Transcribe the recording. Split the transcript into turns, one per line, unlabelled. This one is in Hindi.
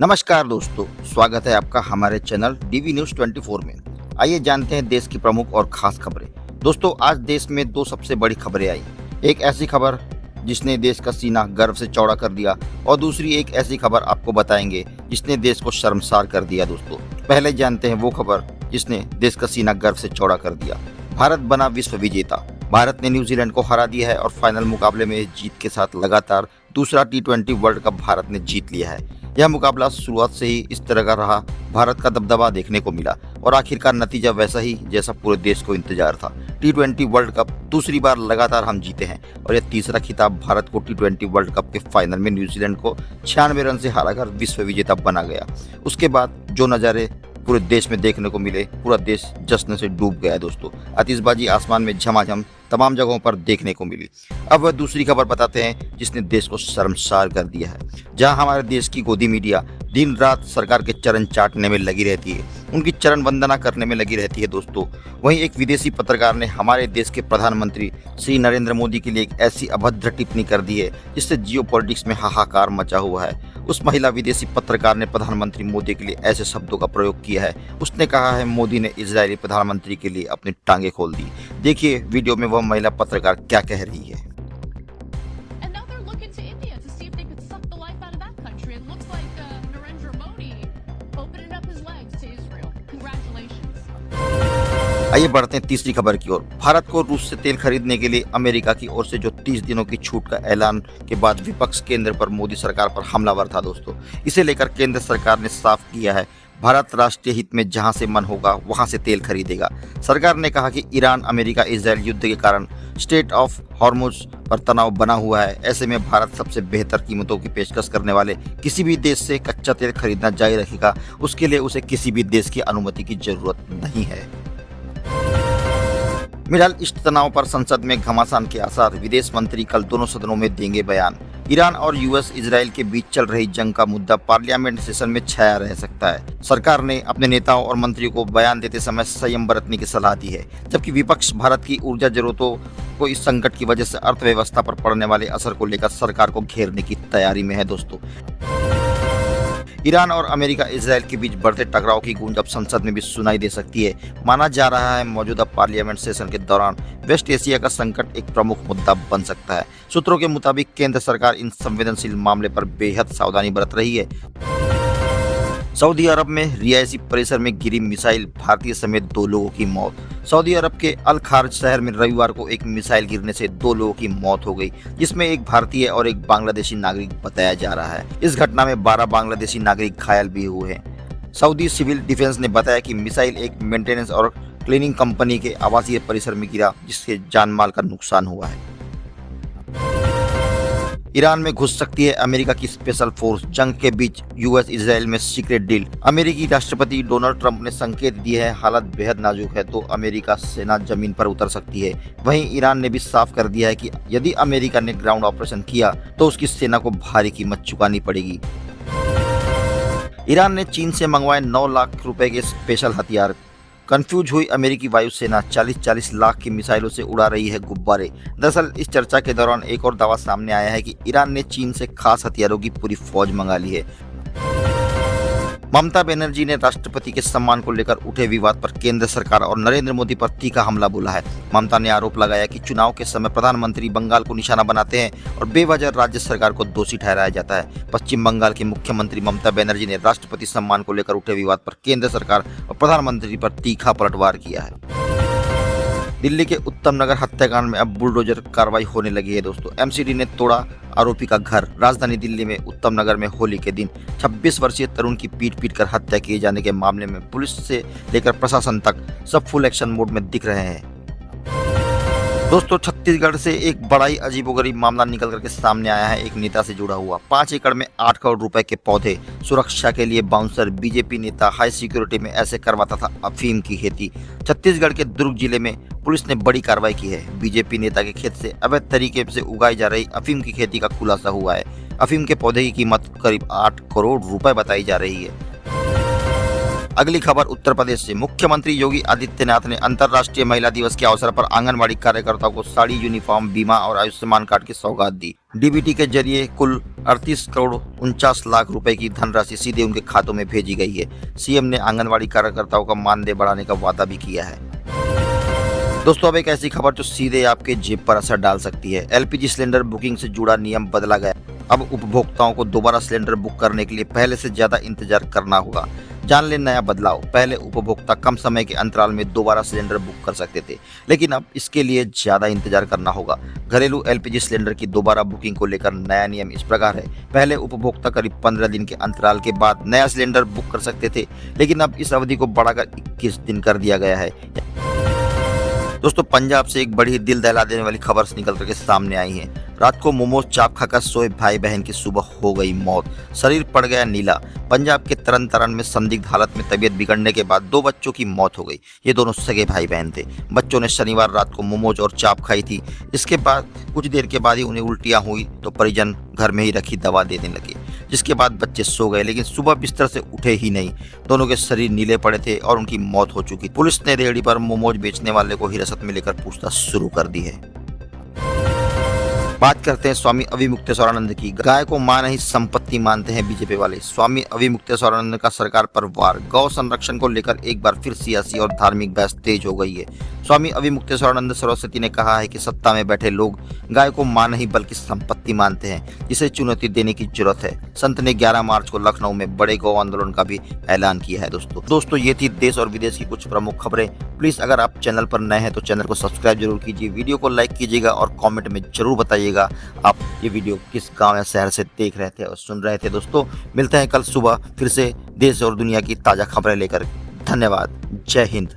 नमस्कार दोस्तों, स्वागत है आपका हमारे चैनल डीवी न्यूज़ 24 में। आइए जानते हैं देश की प्रमुख और खास खबरें। दोस्तों, आज देश में दो सबसे बड़ी खबरें आई। एक ऐसी खबर जिसने देश का सीना गर्व से चौड़ा कर दिया और दूसरी एक ऐसी खबर आपको बताएंगे जिसने देश को शर्मसार कर दिया। दोस्तों, पहले जानते हैं वो खबर जिसने देश का सीना गर्व से चौड़ा कर दिया। भारत बना विश्व विजेता। भारत ने न्यूजीलैंड को हरा दिया है और फाइनल मुकाबले में इस जीत के साथ लगातार दूसरा T20 वर्ल्ड कप भारत ने जीत लिया है। यह मुकाबला शुरुआत से ही इस तरह का रहा। भारत का दबदबा देखने को मिला और आखिरकार नतीजा वैसा ही जैसा पूरे देश को इंतजार था। T20 वर्ल्ड कप दूसरी बार लगातार हम जीते हैं और यह तीसरा खिताब भारत को T20 वर्ल्ड कप के फाइनल में न्यूजीलैंड को 96 रन से हराकर विश्व विजेता बना गया। उसके बाद जो नज़ारे पूरे देश में देखने को मिले, पूरा देश जश्न से डूब गया। दोस्तों, आतिशबाजी आसमान में झमाझम तमाम जगहों पर देखने को मिली। अब वह दूसरी खबर बताते हैं जिसने देश को शर्मसार कर दिया है। जहां हमारे देश की गोदी मीडिया दिन रात सरकार के चरण चाटने में लगी रहती है, उनकी चरण वंदना करने में लगी रहती है। दोस्तों, वहीं एक विदेशी पत्रकार ने हमारे देश के प्रधानमंत्री श्री नरेंद्र मोदी के लिए एक ऐसी अभद्र टिप्पणी कर दी है जिससे जियोपॉलिटिक्स में हाहाकार मचा हुआ है। उस महिला विदेशी पत्रकार ने प्रधानमंत्री मोदी के लिए ऐसे शब्दों का प्रयोग किया है। उसने कहा है, मोदी ने इजरायली प्रधानमंत्री के लिए अपनी टांगे खोल दी। देखिए वीडियो में वह महिला पत्रकार क्या कह रही है।
And now they're looking to India to see if they could suck the life out of that country. It looks like Narendra Modi opening up his legs to Israel. Congratulations.
आइए बढ़ते हैं तीसरी खबर की ओर। भारत को रूस से तेल खरीदने के लिए अमेरिका की ओर से जो 30 दिनों की छूट का ऐलान के बाद विपक्ष केंद्र पर मोदी सरकार पर हमलावर था। दोस्तों, इसे लेकर केंद्र सरकार ने साफ किया है, भारत राष्ट्रीय हित में जहां से मन होगा वहां से तेल खरीदेगा। सरकार ने कहा कि ईरान अमेरिका इजरायल युद्ध के कारण स्ट्रेट ऑफ हॉर्मुज पर तनाव बना हुआ है। ऐसे में भारत सबसे बेहतर कीमतों की पेशकश करने वाले किसी भी देश से कच्चा तेल खरीदना जारी रखेगा। उसके लिए उसे किसी भी देश की अनुमति की जरूरत नहीं है। मिडल ईस्ट तनाव पर संसद में घमासान के आसार। विदेश मंत्री कल दोनों सदनों में देंगे बयान। ईरान और यूएस इजरायल के बीच चल रही जंग का मुद्दा पार्लियामेंट सेशन में छाया रह सकता है। सरकार ने अपने नेताओं और मंत्रियों को बयान देते समय संयम बरतने की सलाह दी है, जबकि विपक्ष भारत की ऊर्जा जरूरतों को इस संकट की वजह से अर्थव्यवस्था पर पड़ने वाले असर को लेकर सरकार को घेरने की तैयारी में है। दोस्तों, ईरान और अमेरिका इजरायल के बीच बढ़ते टकराव की गूंज अब संसद में भी सुनाई दे सकती है। माना जा रहा है मौजूदा पार्लियामेंट सेशन के दौरान वेस्ट एशिया का संकट एक प्रमुख मुद्दा बन सकता है। सूत्रों के मुताबिक केंद्र सरकार इन संवेदनशील मामले पर बेहद सावधानी बरत रही है। सऊदी अरब में रिहायशी परिसर में गिरी मिसाइल, भारतीय समेत 2 लोगों की मौत। सऊदी अरब के अल खार्ज शहर में रविवार को एक मिसाइल गिरने से 2 लोगों की मौत हो गई, जिसमें एक भारतीय और एक बांग्लादेशी नागरिक बताया जा रहा है। इस घटना में 12 बांग्लादेशी नागरिक घायल भी हुए हैं। सऊदी सिविल डिफेंस ने बताया कि मिसाइल एक मेंटेनेंस और क्लीनिंग कंपनी के आवासीय परिसर में गिरा, जिससे जान माल का नुकसान हुआ है। ईरान में घुस सकती है अमेरिका की स्पेशल फोर्स। जंग के बीच यूएस इजरायल में सीक्रेट डील। अमेरिकी राष्ट्रपति डोनाल्ड ट्रंप ने संकेत दिए हैं, हालत बेहद नाजुक है तो अमेरिका सेना जमीन पर उतर सकती है। वहीं ईरान ने भी साफ कर दिया है कि यदि अमेरिका ने ग्राउंड ऑपरेशन किया तो उसकी सेना को भारी कीमत चुकानी पड़ेगी। ईरान ने चीन से मंगवाए 9 लाख रुपए के स्पेशल हथियार। कंफ्यूज हुई अमेरिकी वायुसेना 40-40 लाख की मिसाइलों से उड़ा रही है गुब्बारे। दरअसल इस चर्चा के दौरान एक और दावा सामने आया है कि ईरान ने चीन से खास हथियारों की पूरी फौज मंगा ली है। ममता बनर्जी ने राष्ट्रपति के सम्मान को लेकर उठे विवाद पर केंद्र सरकार और नरेंद्र मोदी पर तीखा हमला बोला है। ममता ने आरोप लगाया कि चुनाव के समय प्रधानमंत्री बंगाल को निशाना बनाते हैं और बेवजह राज्य सरकार को दोषी ठहराया जाता है। पश्चिम बंगाल की मुख्यमंत्री ममता बनर्जी ने राष्ट्रपति सम्मान को लेकर उठे विवाद पर केंद्र सरकार और प्रधानमंत्री पर तीखा पलटवार किया है। दिल्ली के उत्तम नगर हत्याकांड में अब बुलडोजर कार्रवाई होने लगी है। दोस्तों, एमसीडी ने तोड़ा आरोपी का घर। राजधानी दिल्ली में उत्तम नगर में होली के दिन 26 वर्षीय तरुण की पीट कर हत्या किए जाने के मामले में पुलिस से लेकर प्रशासन तक सब फुल एक्शन मोड में दिख रहे हैं। दोस्तों, छत्तीसगढ़ से एक बड़ा ही अजीबोगरीब मामला निकल करके सामने आया है, एक नेता से जुड़ा हुआ। 5 एकड़ में 8 करोड़ रुपए के पौधे, सुरक्षा के लिए बाउंसर। बीजेपी नेता हाई सिक्योरिटी में ऐसे करवाता था अफीम की खेती। छत्तीसगढ़ के दुर्ग जिले में पुलिस ने बड़ी कार्रवाई की है। बीजेपी नेता के खेत से अवैध तरीके से उगाई जा रही अफीम की खेती का खुलासा हुआ है। अफीम के पौधे की कीमत करीब 8 करोड़ रुपए बताई जा रही है। अगली खबर उत्तर प्रदेश से। मुख्यमंत्री योगी आदित्यनाथ ने अंतर्राष्ट्रीय महिला दिवस के अवसर पर आंगनबाड़ी कार्यकर्ताओं को साड़ी, यूनिफॉर्म, बीमा और आयुष्मान कार्ड की सौगात दी। डीबीटी के जरिए कुल 38 करोड़ 49 लाख रुपए की धनराशि सीधे उनके खातों में भेजी गई है। सीएम ने आंगनबाड़ी कार्यकर्ताओं का मानदेय बढ़ाने का वादा भी किया है। दोस्तों, अब एक ऐसी खबर जो सीधे आपके जेब पर असर डाल सकती है। एलपीजी सिलेंडर बुकिंग से जुड़ा नियम बदला गया। अब उपभोक्ताओं को दोबारा सिलेंडर बुक करने के लिए पहले से ज्यादा इंतजार करना होगा। जान लें नया बदलाव। पहले उपभोक्ता कम समय के अंतराल में दोबारा सिलेंडर बुक कर सकते थे, लेकिन अब इसके लिए ज्यादा इंतजार करना होगा। घरेलू एलपीजी सिलेंडर की दोबारा बुकिंग को लेकर नया नियम इस प्रकार है। पहले उपभोक्ता करीब 15 दिन के अंतराल के बाद नया सिलेंडर बुक कर सकते थे, लेकिन अब इस अवधि को बढ़ाकर 21 दिन कर दिया गया है। दोस्तों, पंजाब से एक बड़ी दिल दहला देने वाली खबर निकल करके सामने आई है। रात को मोमोज चाप खाकर सोए भाई बहन की सुबह हो गई मौत, शरीर पड़ गया नीला। पंजाब के तरन तारण में संदिग्ध हालत में तबीयत बिगड़ने के बाद 2 बच्चों की मौत हो गई। ये दोनों सगे भाई बहन थे। बच्चों ने शनिवार रात को मोमोज और चाप खाई थी। इसके बाद कुछ देर के बाद ही उन्हें उल्टियां हुई तो परिजन घर में ही रखी दवा देने लगे, जिसके बाद बच्चे सो गए, लेकिन सुबह बिस्तर से उठे ही नहीं। दोनों के शरीर नीले पड़े थे और उनकी मौत हो चुकी। पुलिस ने रेहड़ी पर मोमोज बेचने वाले को हिरासत में लेकर पूछताछ शुरू कर दी है। बात करते हैं स्वामी अविमुक्तेश्वरानंद की। गाय को मां नहीं संपत्ति मानते हैं बीजेपी वाले। स्वामी अविमुक्तेश्वरानंद का सरकार पर वार। गौ संरक्षण को लेकर एक बार फिर सियासी और धार्मिक बहस तेज हो गई है। स्वामी अविमुक्तेश्वरानंद सरस्वती ने कहा है कि सत्ता में बैठे लोग गाय को मां नहीं बल्कि संपत्ति मानते हैं, जिसे चुनौती देने की जरूरत है। संत ने 11 मार्च को लखनऊ में बड़े गौ आंदोलन का भी ऐलान किया है। दोस्तों, ये थी देश और विदेश की कुछ प्रमुख खबरें। प्लीज अगर आप चैनल पर नए हैं तो चैनल को सब्सक्राइब जरूर कीजिए, वीडियो को लाइक कीजिएगा और कॉमेंट में जरूर बताइएगा आप ये वीडियो किस गाँव या शहर से देख रहे थे और सुन रहे थे। दोस्तों, मिलते हैं कल सुबह फिर से देश और दुनिया की ताजा खबरें लेकर। धन्यवाद। जय हिंद।